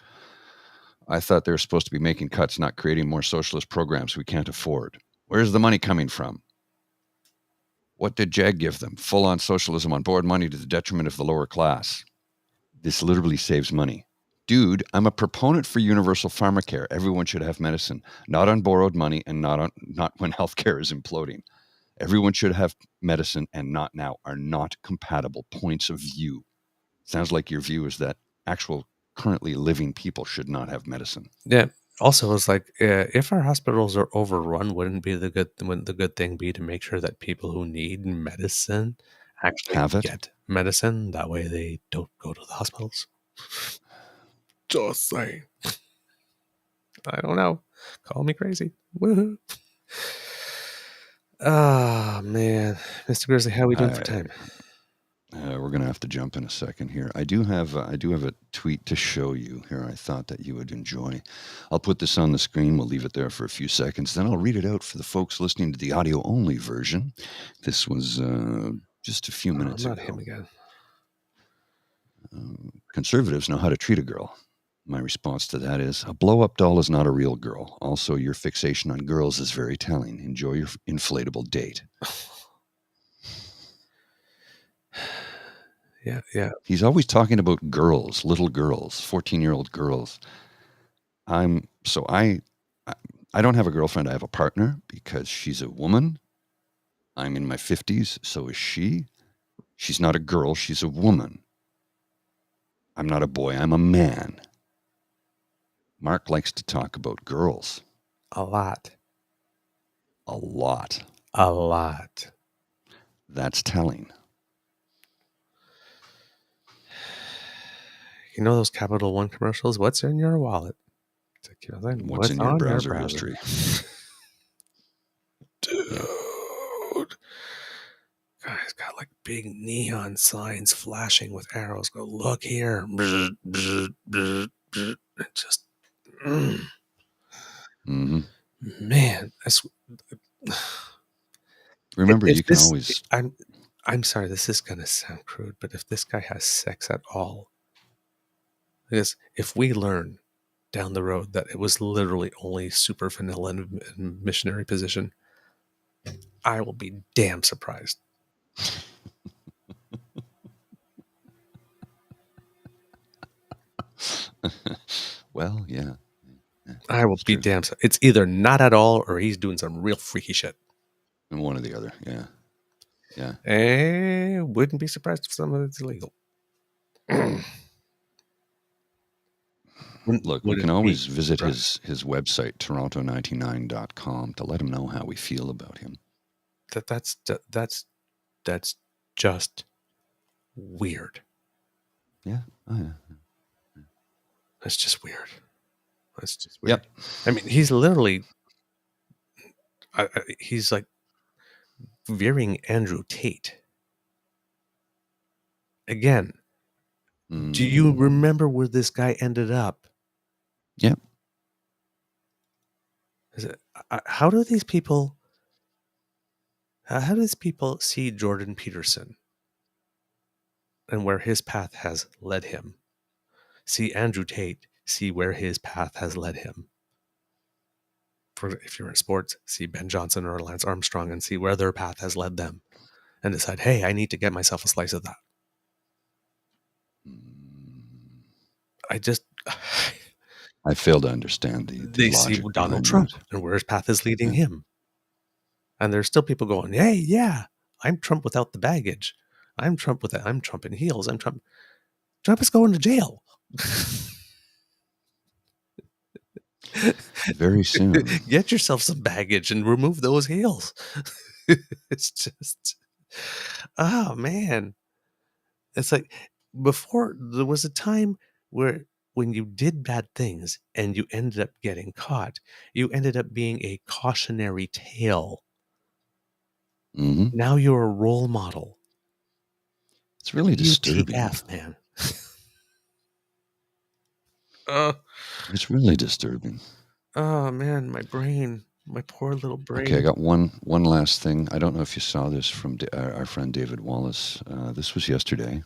I thought they were supposed to be making cuts, not creating more socialist programs we can't afford. Where's the money coming from? What did Jag give them? Full-on socialism on board money to the detriment of the lower class. This literally saves money. Dude, I'm a proponent for universal pharmacare. Everyone should have medicine, not on borrowed money and not when healthcare is imploding. Everyone should have medicine and not now are not compatible points of view. Sounds like your view is that actual currently living people should not have medicine. Yeah. Also, it's like if our hospitals are overrun, wouldn't the good thing be to make sure that people who need medicine actually Have it? get medicine? That way, they don't go to the hospitals. Just saying. I don't know. Call me crazy. Woohoo! Ah, man, Mr. Grizzly, how are we doing for time? We're going to have to jump in a second here. I do have a tweet to show you here. I thought that you would enjoy. I'll put this on the screen. We'll leave it there for a few seconds. Then I'll read it out for the folks listening to the audio only version. This was just a few minutes ago. Not him again. Conservatives know how to treat a girl. My response to that is, a blow-up doll is not a real girl. Also, your fixation on girls is very telling. Enjoy your inflatable date. Yeah. He's always talking about girls, little girls, 14-year-old girls. I don't have a girlfriend. I have a partner because she's a woman. I'm in my 50s, so is she. She's not a girl. She's a woman. I'm not a boy. I'm a man. Mark likes to talk about girls. A lot. A lot. A lot. That's telling. You know those Capital One commercials? What's in your wallet? Like, what's in your browser history? Dude. Guy's got like big neon signs flashing with arrows. Go, look here. It just... Mm-hmm. Man, remember, you can always... I'm sorry, this is going to sound crude, but if this guy has sex at all, because if we learn down the road that it was literally only super vanilla and missionary position, I will be damn surprised. Well, yeah. I will be damn surprised. It's either not at all or he's doing some real freaky shit. And one or the other, yeah. Yeah. And wouldn't be surprised if some of it's illegal. Look, we can always visit his website, toronto99.com, to let him know how we feel about him. That's just weird. Yeah. Oh, yeah. That's just weird. That's just weird. Yep. I mean, he's literally, he's like veering Andrew Tate. Again, do you remember where this guy ended up? Yep. How do these people see Jordan Peterson and where his path has led him? See Andrew Tate, see where his path has led him. If you're in sports, see Ben Johnson or Lance Armstrong and see where their path has led them and decide, hey, I need to get myself a slice of that. I fail to understand the logic. See Donald Trump and where his path is leading him. And there's still people going, hey, yeah, I'm Trump without the baggage. I'm Trump in heels. I'm Trump. Trump is going to jail. Very soon. Get yourself some baggage and remove those heels. It's just, oh man. It's like before there was a time where when you did bad things and you ended up getting caught, you ended up being a cautionary tale. Mm-hmm. Now you're a role model. It's really disturbing. WTF, man. It's really disturbing. Oh man, my brain, my poor little brain. Okay, I got one last thing. I don't know if you saw this from our friend David Wallace. This was yesterday.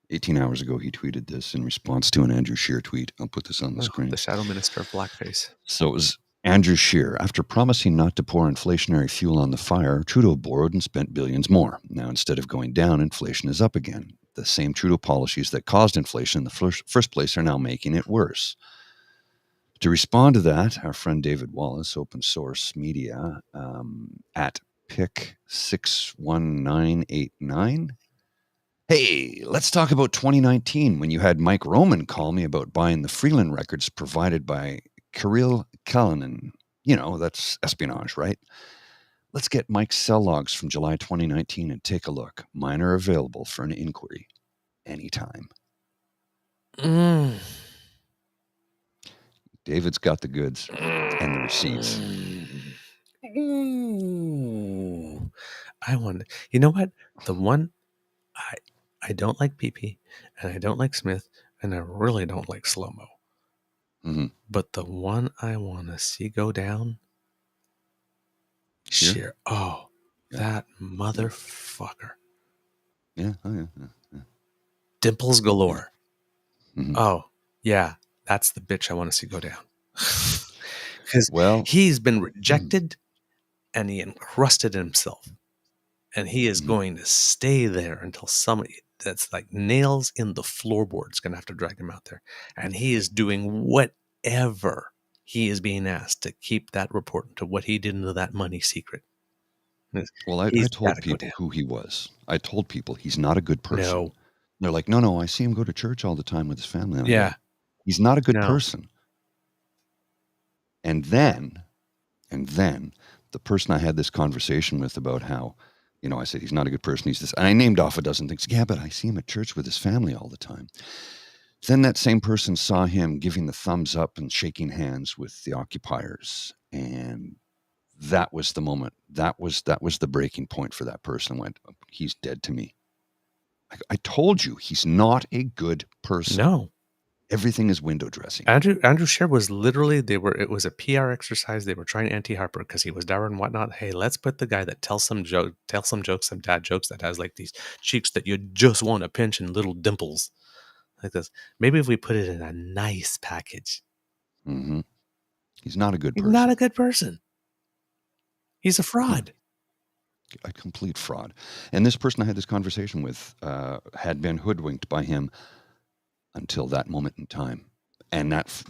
18 hours ago, he tweeted this in response to an Andrew Scheer tweet. I'll put this on the screen. The shadow minister of blackface. So it was Andrew Scheer, after promising not to pour inflationary fuel on the fire, Trudeau borrowed and spent billions more. Now, instead of going down, inflation is up again. The same Trudeau policies that caused inflation in the first place are now making it worse. To respond to that, our friend David Wallace, Open Source Media, at pick61989. Hey, let's talk about 2019 when you had Mike Roman call me about buying the Freeland records provided by Kirill Kalinin. You know, that's espionage, right? Let's get Mike's cell logs from July 2019 and take a look. Mine are available for an inquiry anytime. David's got the goods and the receipts. I want. You know what? The one I don't like PP, and I don't like Smith, and I really don't like slow mo. Mm-hmm. But the one I want to see go down, Scheer. Oh, yeah. That motherfucker. Yeah. Oh, yeah. Dimples galore. Mm-hmm. Oh, yeah. That's the bitch I want to see go down. Because he's been rejected and he encrusted himself. And he is going to stay there until somebody that's like nails in the floorboard is going to have to drag him out there. And he is doing whatever he is being asked to keep that report to what he did into that money secret. Well, I told people who he was. I told people he's not a good person. No. They're like, no, I see him go to church all the time with his family. And yeah. Go, he's not a good person. And then the person I had this conversation with about how, you know, I said, he's not a good person. He's this, and I named off a dozen things. Yeah, but I see him at church with his family all the time. Then that same person saw him giving the thumbs up and shaking hands with the occupiers. And that was the moment. That was the breaking point for that person. Went, he's dead to me. I told you, he's not a good person. No. Everything is window dressing. Andrew Scheer was literally, it was a PR exercise. They were trying anti-Harper because he was dour and whatnot. Hey, let's put the guy that tells some jokes, some dad jokes that has like these cheeks that you just want to pinch and little dimples like this. Maybe if we put it in a nice package. Mm-hmm. He's not a good person. He's not a good person. He's a fraud. A complete fraud. And this person I had this conversation with had been hoodwinked by him until that moment in time. And that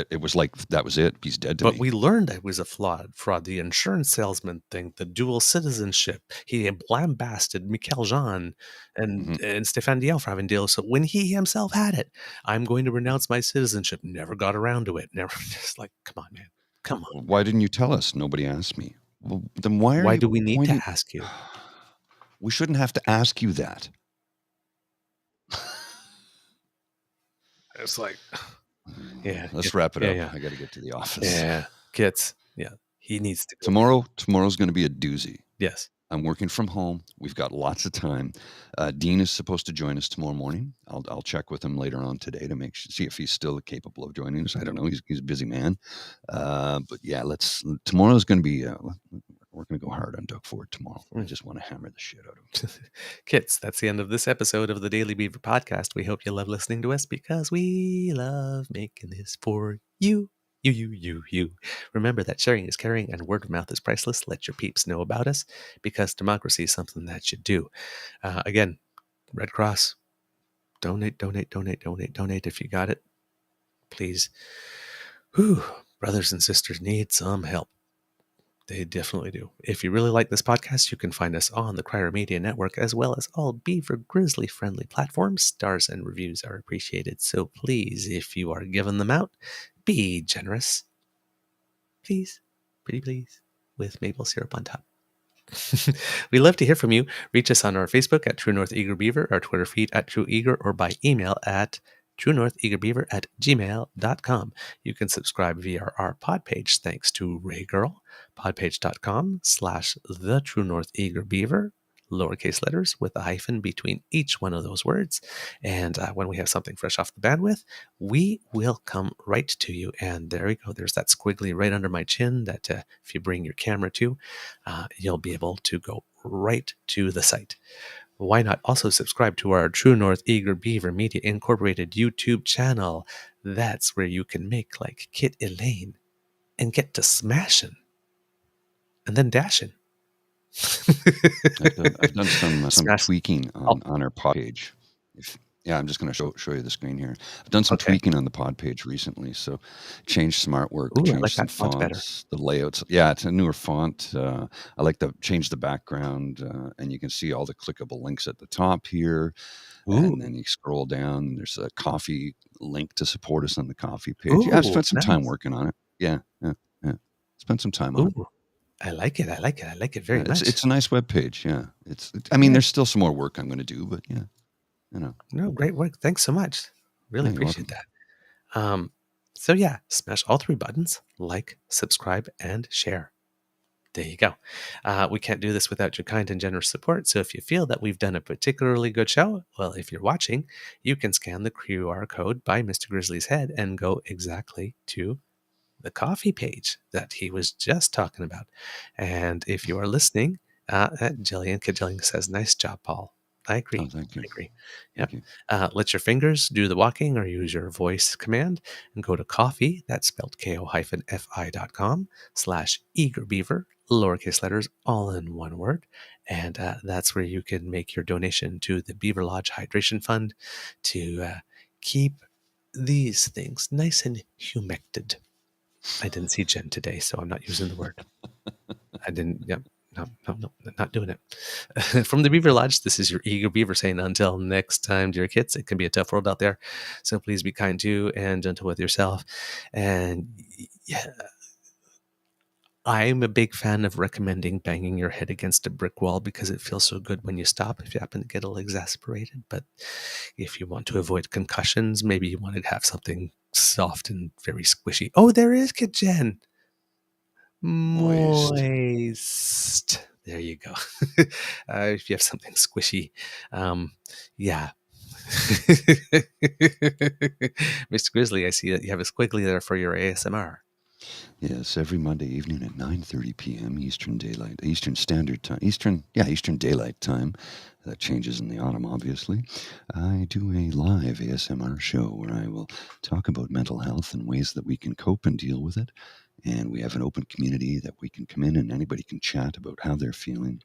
it was like, that was it. He's dead to me. But we learned it was a fraud. The insurance salesman thing, the dual citizenship. He lambasted Michael Jean and Stéphane Diel for having deals. So when he himself had it, I'm going to renounce my citizenship. Never got around to it. Never. Just like, come on, man. Come on. Why didn't you tell us? Nobody asked me. Well, then why do we need to ask you? We shouldn't have to ask you that. It's like, yeah. Let's wrap it up. Yeah. I got to get to the office. Yeah, Kits. Yeah, he needs to. Tomorrow's going to be a doozy. Yes. I'm working from home. We've got lots of time. Dean is supposed to join us tomorrow morning. I'll check with him later on today to see if he's still capable of joining us. I don't know. He's a busy man. But yeah, tomorrow's going to be, we're going to go hard on Doug Ford tomorrow. I just want to hammer the shit out of him. Kits, that's the end of this episode of the Daily Beaver podcast. We hope you love listening to us because we love making this for you. You. Remember that sharing is caring and word of mouth is priceless. Let your peeps know about us because democracy is something that you do. Again, Red Cross, donate if you got it. Please. Whew, brothers and sisters need some help. They definitely do. If you really like this podcast, you can find us on the Crier Media Network as well as all Beaver Grizzly friendly platforms. Stars and reviews are appreciated. So please, if you are giving them out, be generous. Please, pretty please, with maple syrup on top. We love to hear from you. Reach us on our Facebook at True North Eager Beaver, our Twitter feed at True Eager, or by email at truenortheagerbeaver@gmail.com. You can subscribe via our pod page thanks to Ray Girl, podpage.com/the True North Eager Beaver, lowercase letters with a hyphen between each one of those words. And when we have something fresh off the bandwidth, we will come right to you. And there we go. There's that squiggly right under my chin that if you bring your camera to, you'll be able to go right to the site. Why not also subscribe to our True North Eager Beaver Media Incorporated YouTube channel? That's where you can make like Kit Elaine and get to smashing and then dashing. I've done some Smash. tweaking on our pod page. I'm just going to show you the screen here. I've done some Okay. tweaking on the pod page recently. So changed some artwork, Ooh, I changed like some that font better. fonts, the layouts. Yeah, it's a newer font. I like to change the background, and you can see all the clickable links at the top here. Ooh. And then you scroll down, and there's a coffee link to support us on the coffee page. Yeah, I've spent some time working on it. Yeah. Spent some time on it. I like it. I like it very much. It's a nice web page. Yeah. I mean, there's still some more work I'm going to do, but yeah. No, great work. Thanks so much. Really appreciate that. So yeah, smash all 3 buttons: like, subscribe, and share. There you go. We can't do this without your kind and generous support. So if you feel that we've done a particularly good show, well, if you're watching, you can scan the QR code by Mr. Grizzly's head and go exactly to the coffee page that he was just talking about. And if you are listening, Jillian says, "Nice job, Paul." I agree. Oh, thank you. I agree. Yep. Let your fingers do the walking or use your voice command and go to coffee, that's spelled ko-fi.com/eagerbeaver, lowercase letters, all in one word. And that's where you can make your donation to the Beaver Lodge Hydration Fund to keep these things nice and humected. I didn't see Jen today, so I'm not using the word. I didn't. Yep. No, not doing it. From the Beaver Lodge, this is your Eager Beaver saying, until next time, dear kids, it can be a tough world out there. So please be kind to and gentle with yourself. And yeah, I'm a big fan of recommending banging your head against a brick wall because it feels so good when you stop if you happen to get a little exasperated. But if you want to avoid concussions, maybe you want to have something soft and very squishy. Oh, there is Jen. Moist. There you go. If you have something squishy, yeah. Mr. Grizzly, I see that you have a squiggly there for your ASMR. Yes, every Monday evening at 9:30 p.m. Eastern Standard Time. Eastern Daylight Time. That changes in the autumn, obviously. I do a live ASMR show where I will talk about mental health and ways that we can cope and deal with it. And we have an open community that we can come in and anybody can chat about how they're feeling.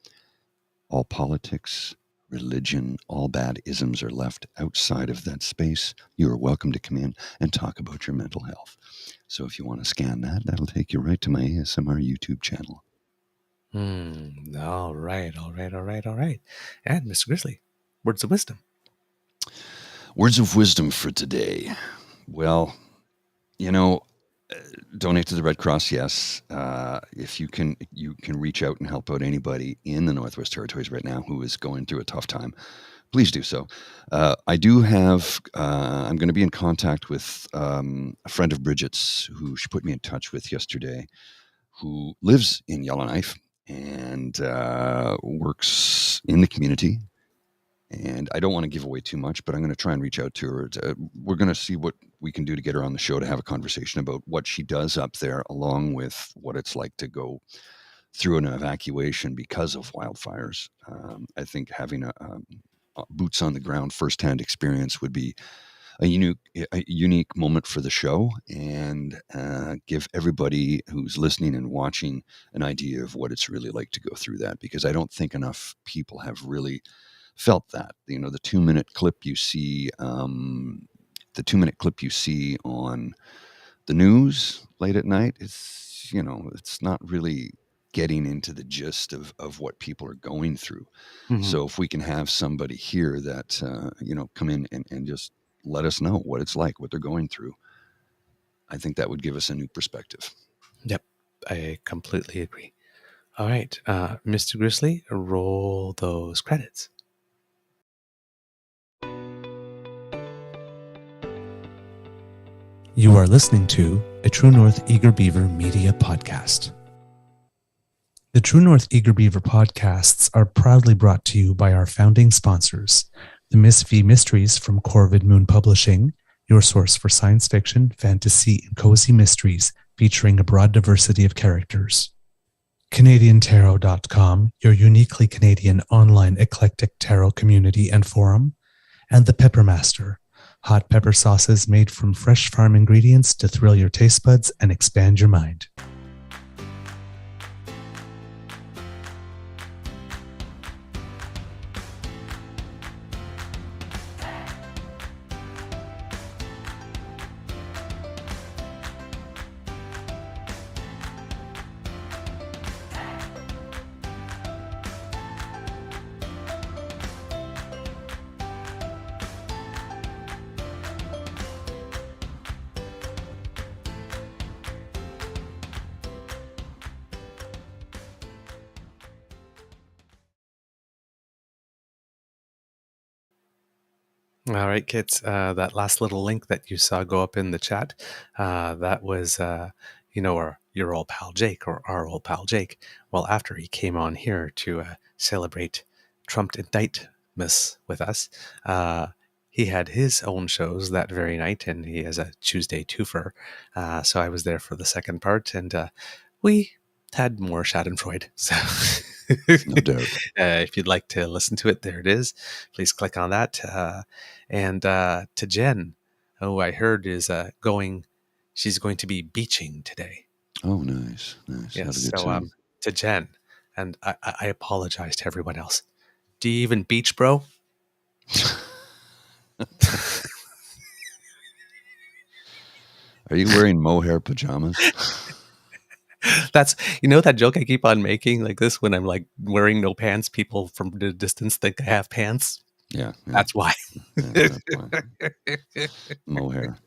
All politics, religion, all bad isms are left outside of that space. You are welcome to come in and talk about your mental health. So if you want to scan that, that'll take you right to my ASMR YouTube channel. All right. And Mr. Grizzly, words of wisdom. Words of wisdom for today. Well, donate to the Red Cross, yes. If you can reach out and help out anybody in the Northwest Territories right now who is going through a tough time, please do so. I do have, I'm going to be in contact with a friend of Bridget's who she put me in touch with yesterday, who lives in Yellowknife and works in the community. And I don't want to give away too much, but I'm going to try and reach out to her. We're going to see what we can do to get her on the show to have a conversation about what she does up there, along with what it's like to go through an evacuation because of wildfires. I think having a boots on the ground firsthand experience would be a unique moment for the show and give everybody who's listening and watching an idea of what it's really like to go through that, because I don't think enough people have really felt that. The 2-minute clip you see, on the news late at night, it's not really getting into the gist of what people are going through. Mm-hmm. So if we can have somebody here that, come in and just let us know what it's like, what they're going through, I think that would give us a new perspective. Yep. I completely agree. All right. Mr. Grizzly, roll those credits. You are listening to a True North Eager Beaver media podcast. The True North Eager Beaver podcasts are proudly brought to you by our founding sponsors, the Miss V Mysteries from Corvid Moon Publishing, your source for science fiction, fantasy, and cozy mysteries featuring a broad diversity of characters. CanadianTarot.com, your uniquely Canadian online eclectic tarot community and forum, and The Peppermaster, Hot pepper sauces made from fresh farm ingredients to thrill your taste buds and expand your mind. All right, kids. That last little link that you saw go up in the chat, that was, your old pal Jake, or our old pal Jake. Well, after he came on here to celebrate Trump indictments with us, he had his own shows that very night, and he has a Tuesday twofer. So I was there for the second part, and we had more Schadenfreude. So No doubt. if you'd like to listen to it, there it is. Please click on that. And to Jen, who I heard is she's going to be beaching today. Oh, nice. Yes. Have a good So time. to Jen, and I apologize to everyone else. Do you even beach, bro? Are you wearing mohair pajamas? That's, that joke I keep on making like this when I'm like wearing no pants. People from the distance think I have pants. Yeah. That's why. That's why. Mohair.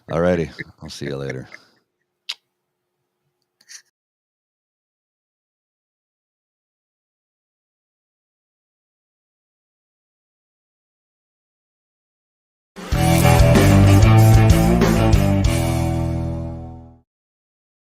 Alrighty. I'll see you later.